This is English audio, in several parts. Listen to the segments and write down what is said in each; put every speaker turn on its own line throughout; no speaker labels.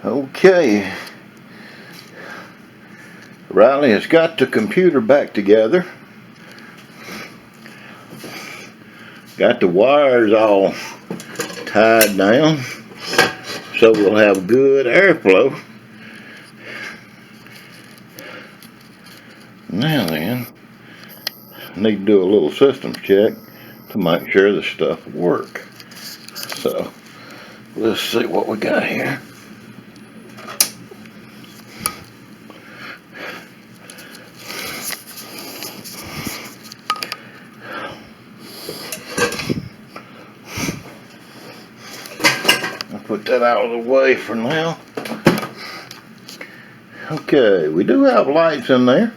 Okay, Riley has got the computer back together. Got the wires all tied down so we'll have good airflow. Now then, I need to do a little systems check to make sure the stuff will work. So let's see what we got here. I'll put that out of the way for now. Okay, we do have lights in there,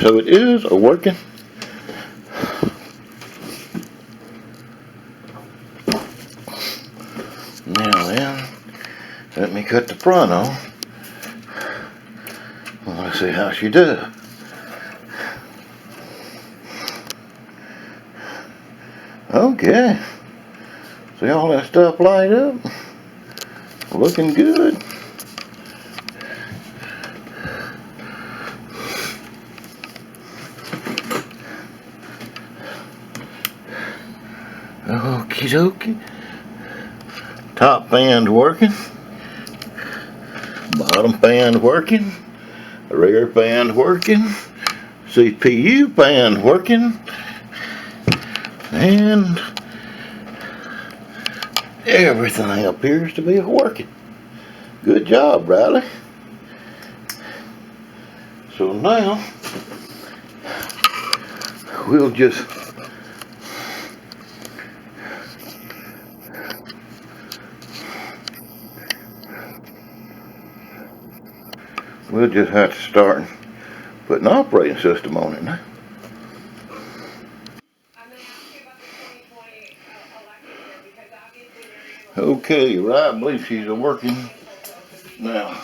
so it is a working. Now then, let me cut the front on. Let's see how she does. Okay, see all that stuff light up? Looking good. Okie dokie. Top fan's working. Bottom fan's working. Rear fan's working. CPU fan's working. And everything appears to be working. Good job, Riley. So now we'll just have to start putting an operating system on it now. Okay, right, I believe she's working. Now,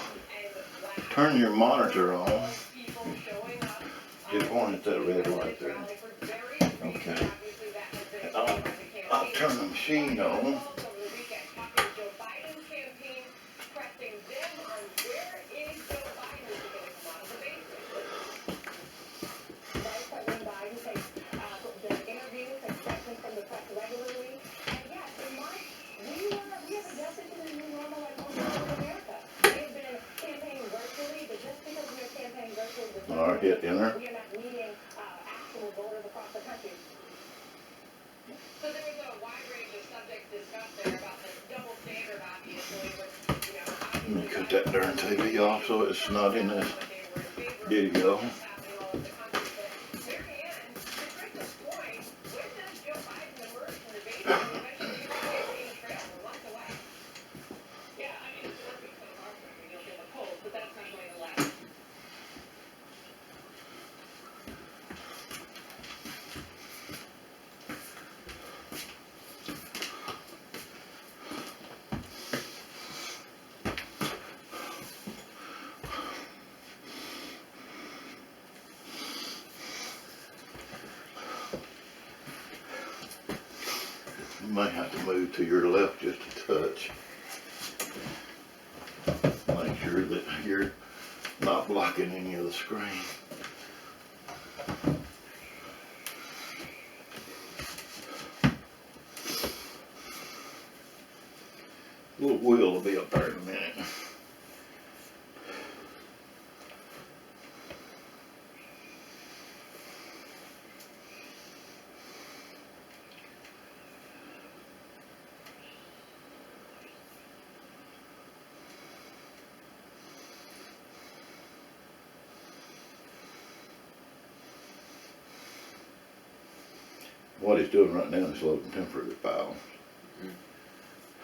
turn your monitor on. Just point at that red light there. Okay. I'll turn the machine on. All right, hit enter. Let me cut that darn TV off so it's not in this video. You might have to move to your left just a touch. Make sure that you're not blocking any of the screen. Little wheel will be up there in a minute. What it's doing right now is loading temporary files.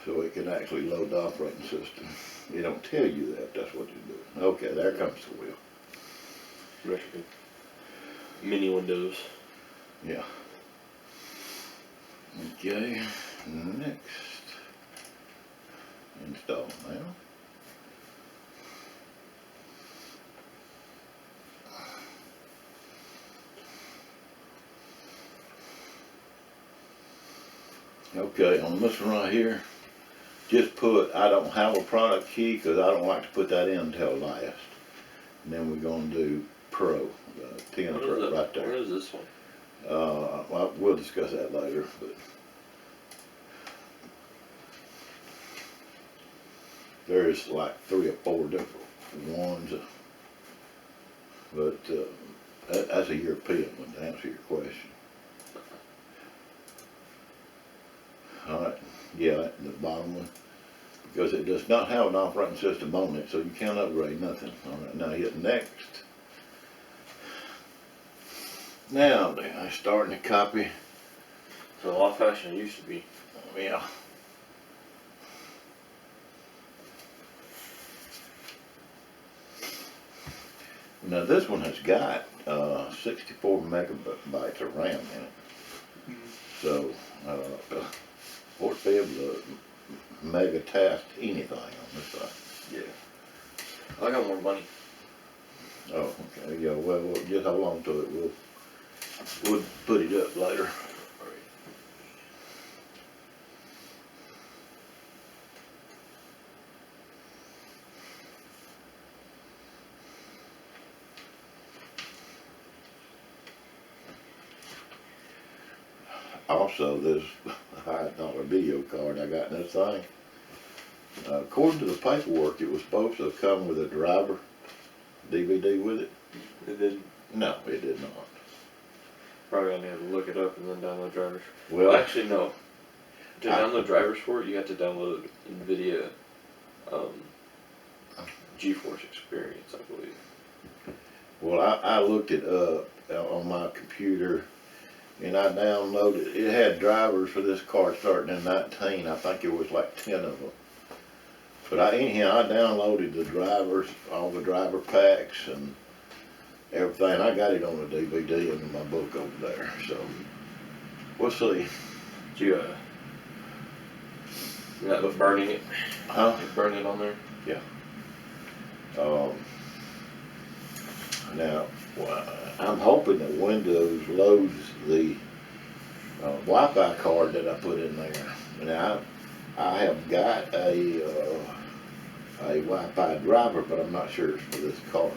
So it can actually load the operating system. It don't tell you that, that's what it's doing. Okay, there comes the wheel.
Right. Mini Windows.
Yeah. Okay, next. Install now. Okay, on this one right here, just put, I don't have a product key, cause I don't like to put that in until last. And then we're gonna do Pro, the 10
What is
Pro
it?
right there.
What is this one?
Well, we'll discuss that later, but. There's like 3 or 4 different ones, but that's a European one to answer your question. Alright, yeah, the bottom one, because it does not have an operating system on it, so you can't upgrade nothing. Alright, now hit next. Now they're starting to copy.
It's a lot faster than it used to be.
Yeah. Now this one has got 64 megabytes of RAM in it. So, of course, be able to mega test anything on this side.
Yeah. I got more money.
Oh, okay, yeah, well, we'll just hold on to it. We'll put it up later. Also, this $5 video card I got in this thing, according to the paperwork, it was supposed to come with a driver DVD with it.
It did.
No, it did not.
Probably gonna have to look it up and then download drivers.
Well,
Actually, no. To download drivers for it, you have to download NVIDIA GeForce Experience, I believe.
well, I looked it up on my computer, and I downloaded. It had drivers for this car starting in 19. I think it was like 10 of them. But anyhow, I downloaded the drivers, all the driver packs and everything. I got it on a DVD in my book over there. So we'll see.
Did you that was burning it?
Huh?
You burn it on there?
Now, I'm hoping that Windows loads the Wi-Fi card that I put in there. Now, I have got a Wi-Fi driver, but I'm not sure it's for this card.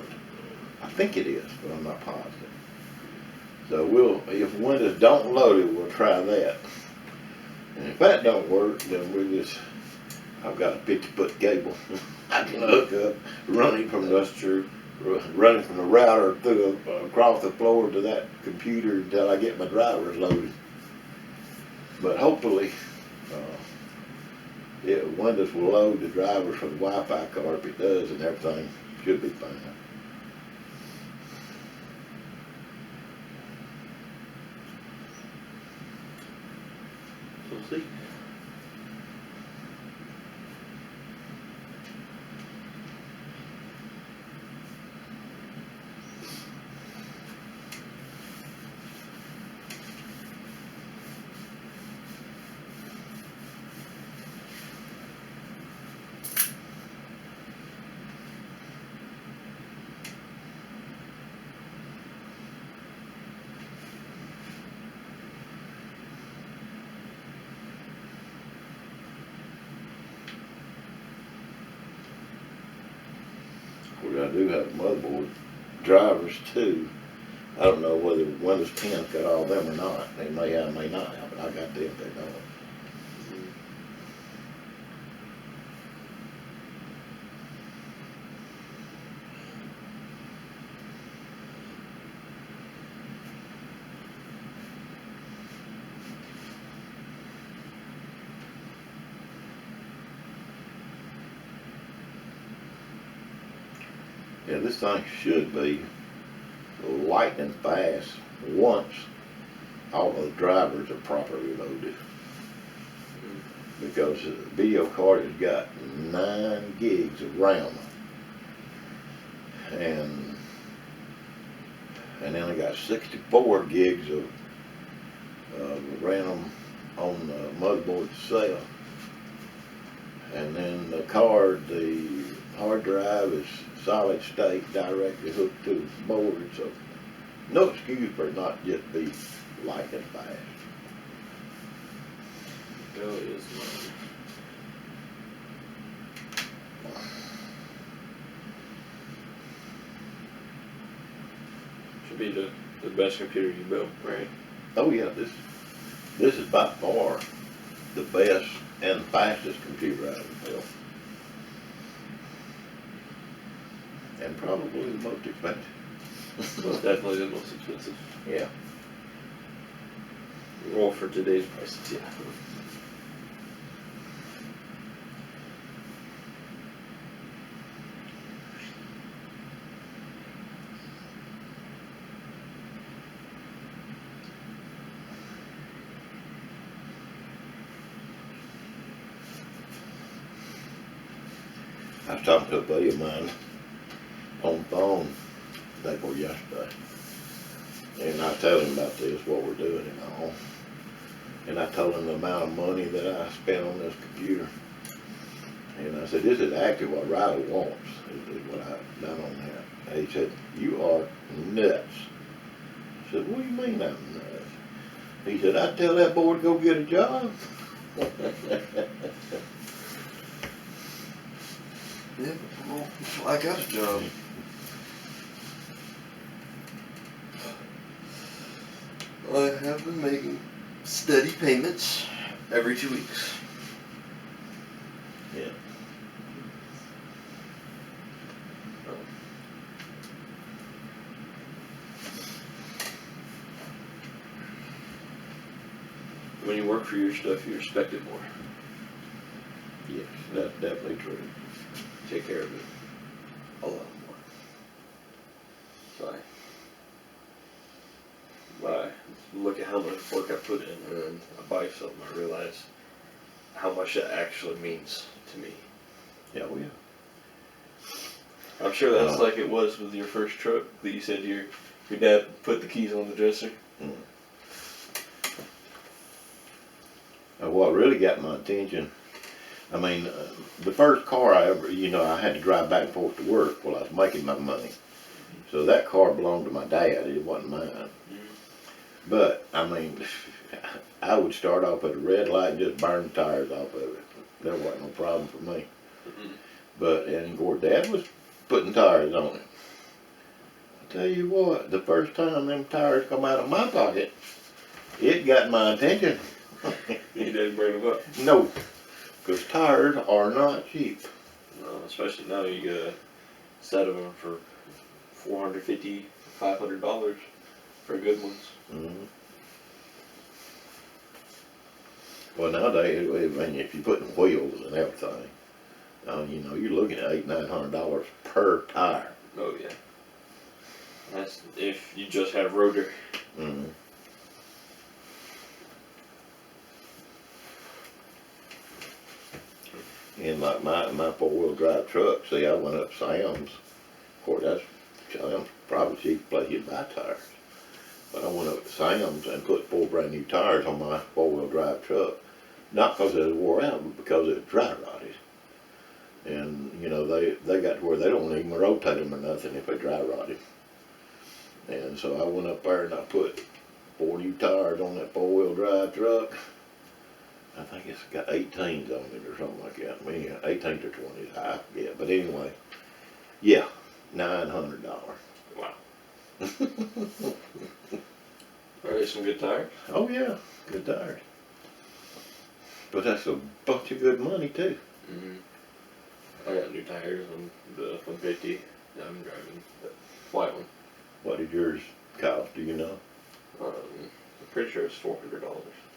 I think it is, but I'm not positive. So if Windows don't load it, we'll try that. And if that don't work, then I've got a 50-foot cable I can hook up, running from the router across the floor to that computer until I get my drivers loaded. But hopefully, Windows will load the drivers for the Wi-Fi card. If it does, and everything should be fine.
We'll see.
I do have motherboard drivers too. I don't know whether Windows 10's got all them or not. They may have, may not have, but I got them. They don't. Yeah, this thing should be lightning fast once all the drivers are properly loaded. Because the video card has got 9 gigs of RAM. And then I got 64 gigs of RAM on the motherboard itself. And then the hard drive is solid state, directly hooked to the board, so no excuse for it not just be lightning fast.
Really is mine. to be the best computer you built, right?
Oh yeah, this is by far the best and fastest computer I've built. And probably the most expensive.
Most definitely the most expensive.
Yeah.
Well, for today's prices, yeah.
I was talking to a buddy of mine on the phone day before yesterday. And I tell him about this, what we're doing and all. And I told him the amount of money that I spent on this computer. And I said, this is actually what Riley wants, is what I've done on that. And he said, you are nuts. I said, what do you mean I'm nuts? He said, I'd tell that boy to go get a job.
Yeah, well, I got a job. I have been making steady payments every 2 weeks.
Yeah.
When you work for your stuff, you respect it more.
Yes, that's definitely true.
Take care of it a lot more. So I look at how much work I put in, and then I buy something, I realize how much that actually means to me.
Yeah, we are.
I'm sure that's like it was with your first truck that you said your dad put the keys on the dresser.
What really got my attention, I mean, the first car I ever, I had to drive back and forth to work while I was making my money. So that car belonged to my dad, it wasn't mine. But, I mean, I would start off at a red light and just burn the tires off of it. There wasn't no problem for me. But, and of course, Dad was putting tires on it. I tell you what, the first time them tires come out of my pocket, it got my attention.
You didn't bring them up?
No, because tires are not cheap.
No, especially now you get a set of them for $450, $500 for good ones.
Mm-hmm. Well, nowadays, I mean, if you put in wheels and everything, you're looking at $800-900 per tire.
Oh yeah. That's if you just have rotor.
Mm-hmm. And like my four-wheel drive truck, see, I went up Sam's. Of course, Sam's probably cheap place you buy tires. But I went up to Sam's and put 4 brand new tires on my four-wheel drive truck. Not because it was wore out, but because it was dry rotted. And, they got to where they don't even rotate them or nothing if they dry rotted. And so I went up there and I put 4 new tires on that four-wheel drive truck. I think it's got 18s on it or something like that. I mean, 18s or 20s, I forget. But anyway, yeah, $900.
Wow. Are they some good tires?
Oh yeah, good tires. But that's a bunch of good money too.
I got new tires on the 150 that I'm driving, the white one.
What did yours cost? Do you know?
I'm pretty sure it's $400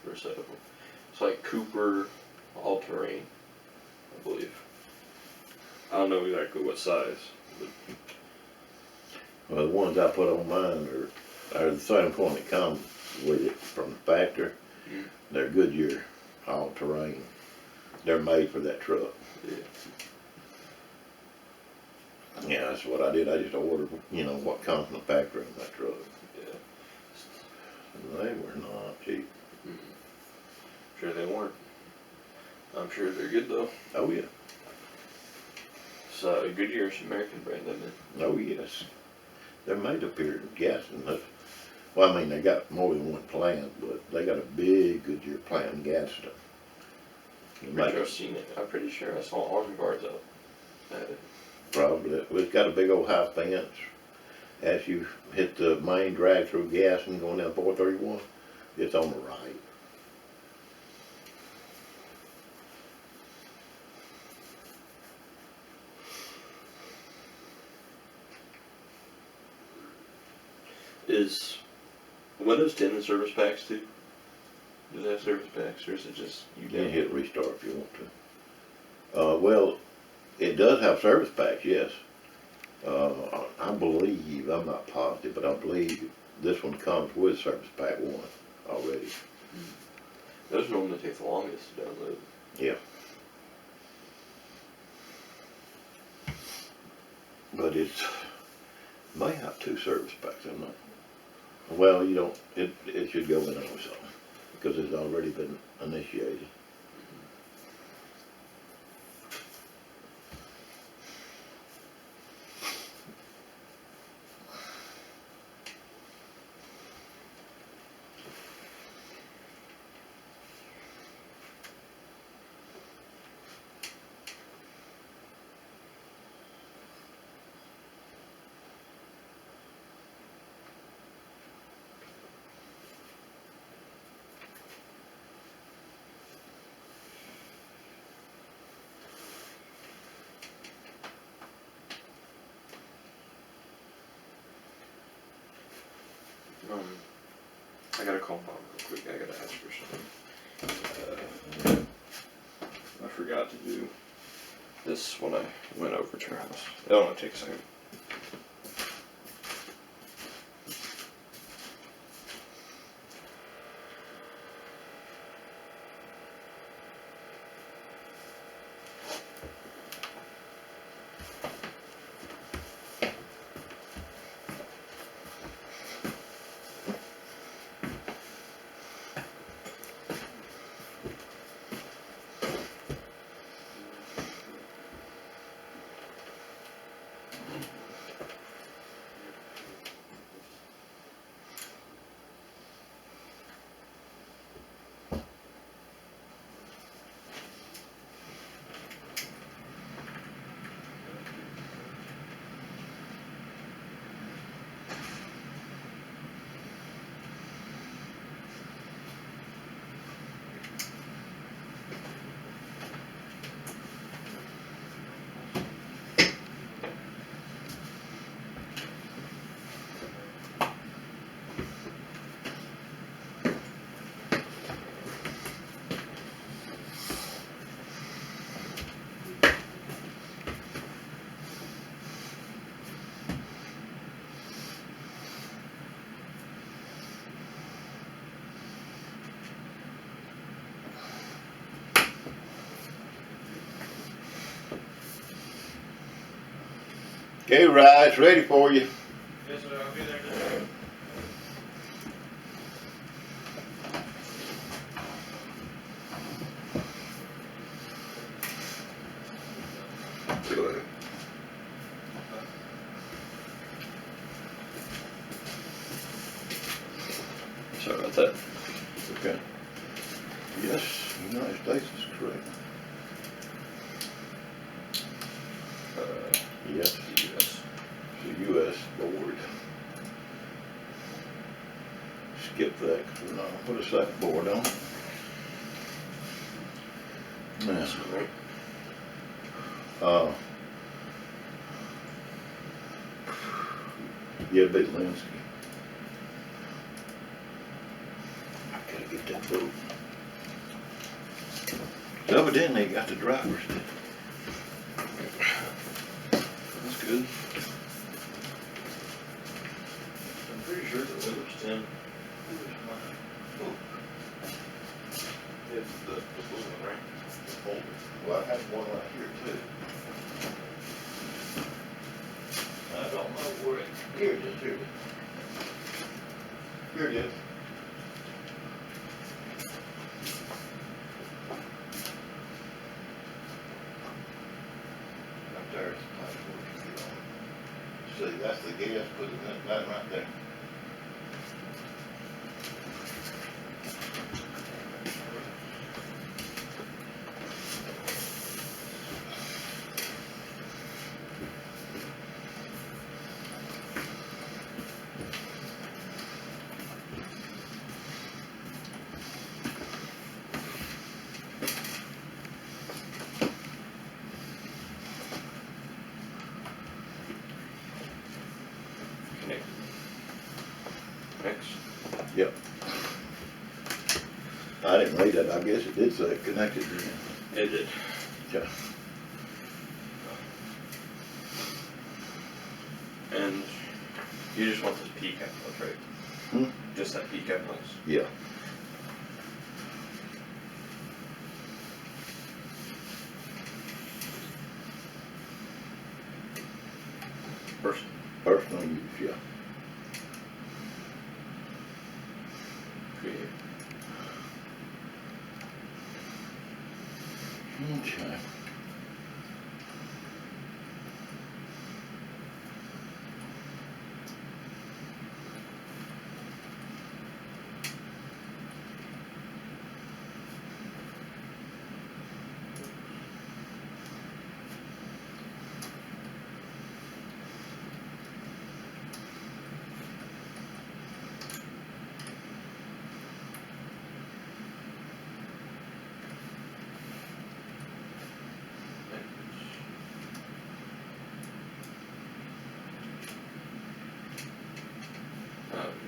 for a set of them. It's like Cooper all-terrain, I believe. I don't know exactly what size. But
Well, the ones I put on mine are the same one that comes with it from the factory. They're Goodyear all-terrain. They're made for that truck.
yeah.
Yeah, that's what I did. I just ordered, what comes from the factory in that truck.
Yeah.
And they were not cheap.
Sure they weren't. I'm sure they're good though.
Oh yeah.
So Goodyear's an American brand, isn't it?
Oh yes. They're made up here in Gaston. Well, I mean, they got more than one plant, but they got a big Goodyear plant in Gaston.
I'm pretty sure I've seen it. I'm pretty sure I saw armed guards out at it.
Probably. It's got a big old high fence. as you hit the main drag through gas and going down 431, it's on the right.
Is Windows 10 in service packs too? Does it have service packs, or is it just you
You can
down?
hit restart if you want to. Well, it does have service packs, yes. I believe, I'm not positive, but I believe this one comes with service pack 1 already.
Those normally take the longest to download.
Yeah. But it's, may have 2 service packs, I'm not. Well, you don't, it should go in on something, because it's already been initiated.
I gotta call Mom real quick. I gotta ask her something. I forgot to do this when I went over to her house. It'll only take a second.
Okay, Rye, it's ready for you.
Yes, sir. I'll be there in a second. Sorry about that.
Okay. Yes, United States is correct. Yes,
Yes.
it's the U.S. board. Skip that, 'cause we're not gonna put a second board on. Now,
Right.
yeah, Big Linsky. I gotta get that vote. Evidently, he got the driver's.
That's good. I'm pretty sure the Windows 10. It's the blue one, right?
Folder. Well, I have one right here too. I don't know where it, here it is, here it is. Here it is. Right there, it's the passport you get on. See, that's the gas, put it in that right there. guess it did say it connected to you.
It did.
Okay.
And you just want this P cap noise, right?
Hmm?
Just that P cap noise.
Yeah. Personal use, yeah.
Create.
Okay.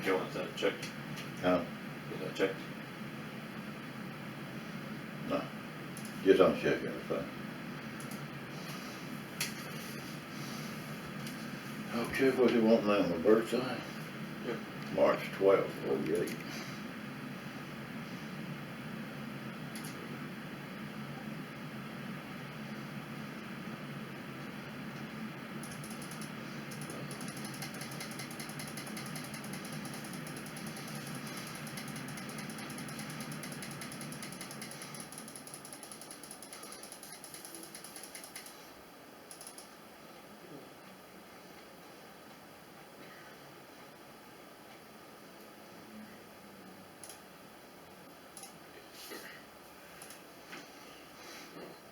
Do you want that checked?
Huh?
Is that checked?
No. Just uncheck everything. Okay, what do you want now, my birthday?
Yep.
March 12th, 48.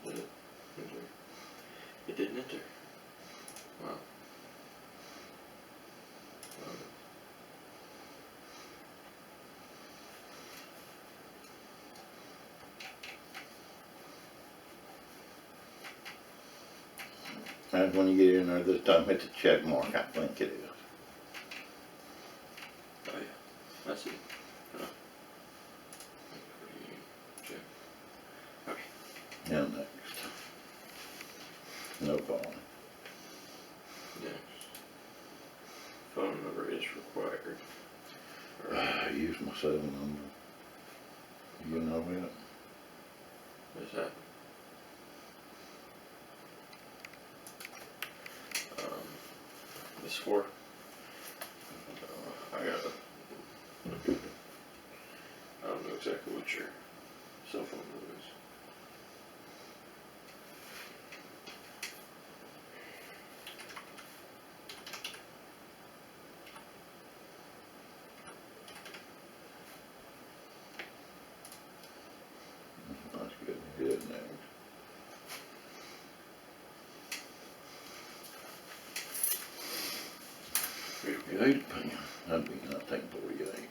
Did it? Enter. It didn't enter. Wow.
And when you get in there this time, hit the check mark, I think it is.
Oh yeah. I see. Check. Okay.
Now next. No problem.
Next. Phone number is required.
I use my cell number. You know it?
What's that? This for? I gotta look at it. I don't know exactly what your cell phone number is.
That's good. Good next. $58. That'd be 1948.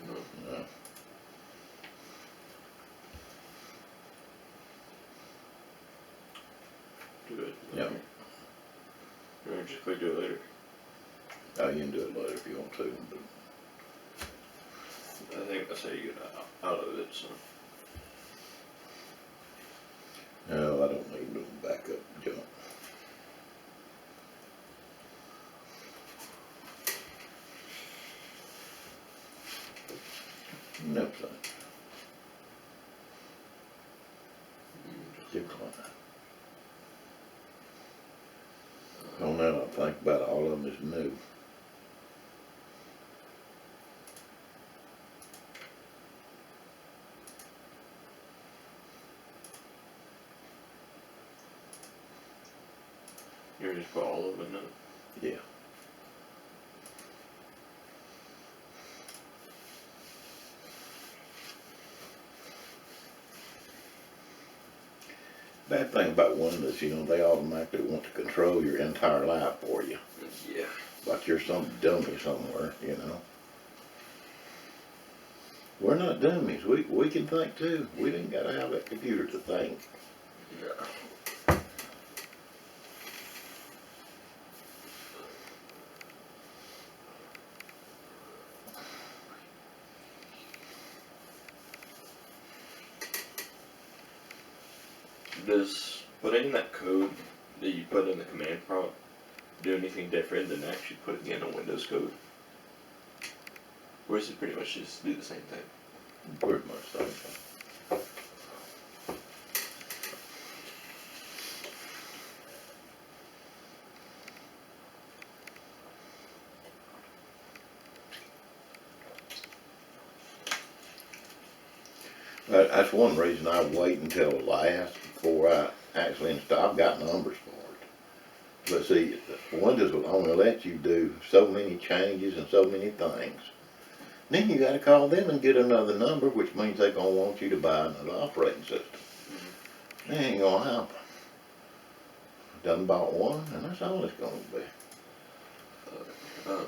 No.
No.
Do it.
Yeah.
Or just click do it later.
Oh, you can do it later if you want to, but
I think that's how you get out of it, so.
no, I don't need no backup jump. No thanks. Decline. On that, I think about all of them is new.
You just put all of them in.
Yeah. Bad thing about Windows, you know, they automatically want to control your entire life for you.
Yeah.
Like you're some dummy somewhere, you know. We're not dummies. We can think too. We didn't gotta have that computer to think.
Yeah. Does putting that code that you put in the command prompt do anything different than actually putting in a Windows code? Or is it pretty much just do the same thing?
Pretty much the same thing. That's one reason I wait until last before I actually install. I've got numbers for it. But see, Windows will only let you do so many changes and so many things. Then you gotta call them and get another number, which means they're gonna want you to buy another operating system. That ain't gonna happen. Done bought one, and that's all it's gonna be.
I'm gonna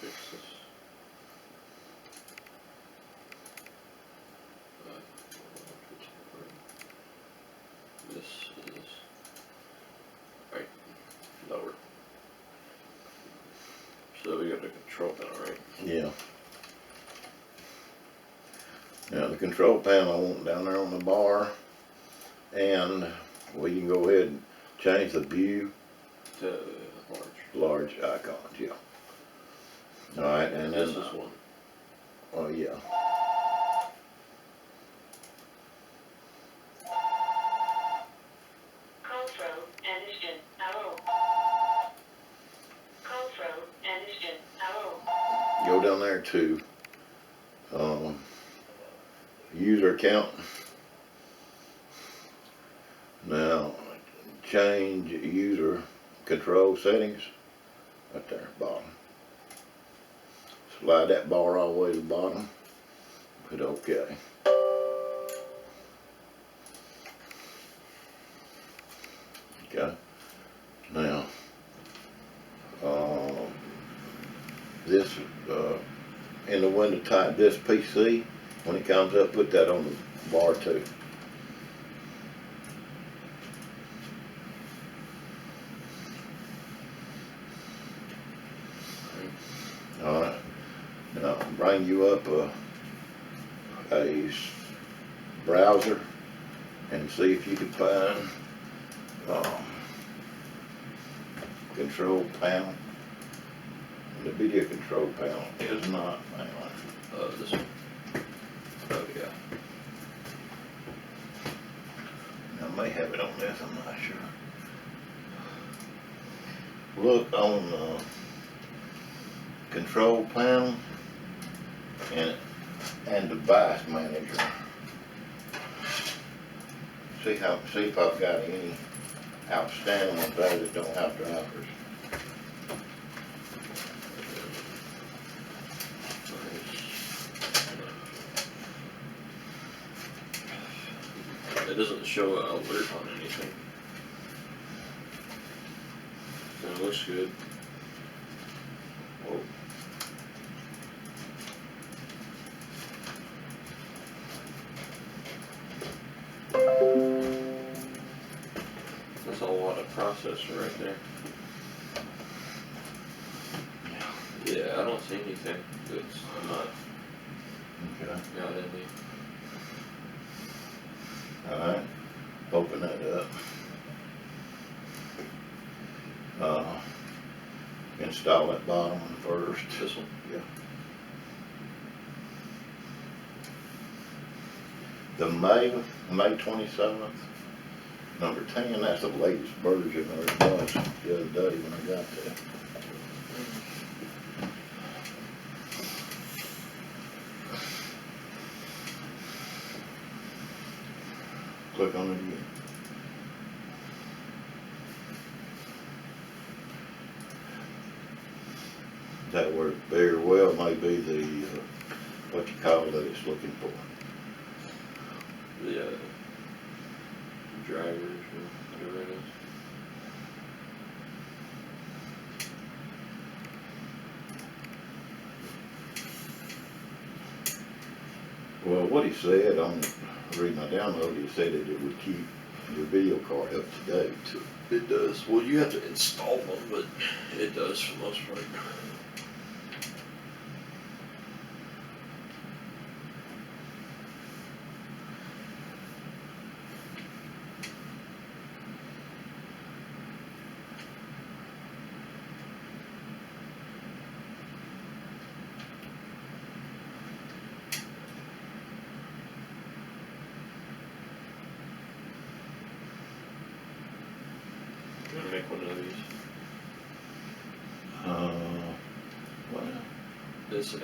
fix this. This is right lower. So we got the control panel, right?
Yeah. Now the control panel I want down there on the bar, and we can go ahead and change the view
To
large icons, yeah. Alright, and
this
then,
is one.
oh yeah.
Call from Anderson. Hello. Call from Anderson. Hello.
Go down there to, user account. Now, change user control settings, right there, bottom. Slide that bar all the way to the bottom, hit OK. Okay, now, this, in the window type this PC, when it comes up, put that on the bar too. Alright, now bring you up a browser and see if you can find control panel. The video control panel is not found.
This one. Oh yeah.
I may have it on this, I'm not sure. Look on the control panel and device manager. See if I've got any outstanding ones there that don't have drivers.
It doesn't show an alert on anything. So it looks good. Whoa. That's a lot of processor right there. Yeah, I don't see anything that's not
Okay.
got any.
Alright, open that up. Install that bottom one first.
This one?
Yeah. The May 27th, number 10, that's the latest version, or it was the other day when I got there. Click on it again. That word very well may be the, what you call that it's looking for.
The drivers or whatever it is.
Well, what he said on, reading my download, he said that it would keep your video card up to date.
It does. Well, you have to install one, but it does for the most part.
I'm gonna make one of these.
Well,
This